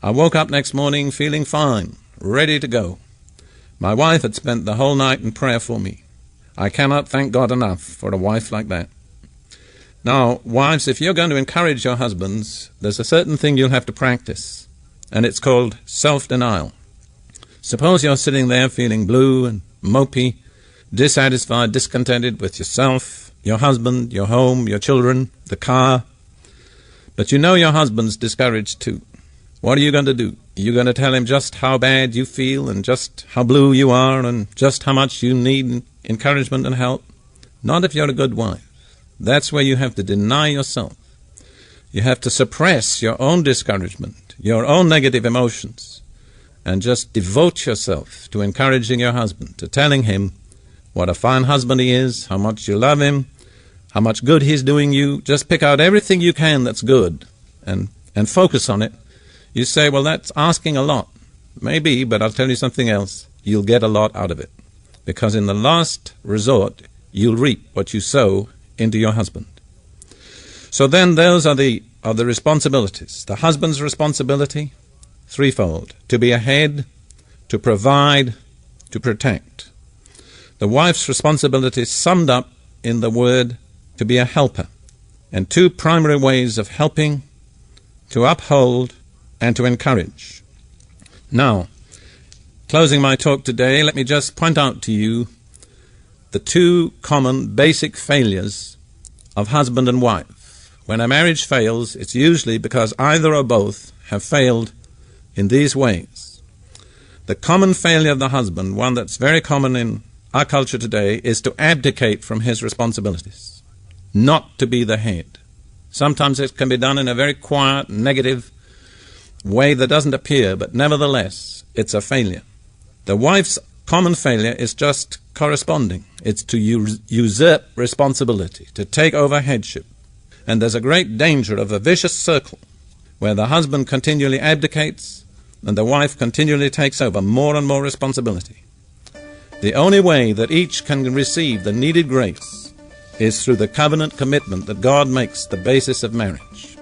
I woke up next morning feeling fine, ready to go. My wife had spent the whole night in prayer for me. I cannot thank God enough for a wife like that. Now, wives, if you're going to encourage your husbands, there's a certain thing you'll have to practice, and it's called self-denial. Suppose you're sitting there feeling blue and mopey, dissatisfied, discontented with yourself, your husband, your home, your children, the car, but you know your husband's discouraged too. What are you going to do? You're going to tell him just how bad you feel and just how blue you are and just how much you need encouragement and help? Not if you're a good wife. That's where you have to deny yourself. You have to suppress your own discouragement, your own negative emotions, and just devote yourself to encouraging your husband, to telling him what a fine husband he is, how much you love him, how much good he's doing you. Just pick out everything you can that's good and focus on it. You say, well, that's asking a lot. Maybe, but I'll tell you something else. You'll get a lot out of it. Because in the last resort, you'll reap what you sow into your husband. So then those are the responsibilities. The husband's responsibility, threefold: to be a head, to provide, to protect. The wife's responsibility is summed up in the word to be a helper, and two primary ways of helping: to uphold and to encourage. Now, closing my talk today, let me just point out to you the two common basic failures of husband and wife. When a marriage fails, it's usually because either or both have failed in these ways. The common failure of the husband, one that's very common in our culture today, is to abdicate from his responsibilities, not to be the head. Sometimes it can be done in a very quiet, negative way that doesn't appear, but nevertheless, it's a failure. The wife's common failure is just corresponding. It's to usurp responsibility, to take over headship. And there's a great danger of a vicious circle where the husband continually abdicates and the wife continually takes over more and more responsibility. The only way that each can receive the needed grace is through the covenant commitment that God makes the basis of marriage.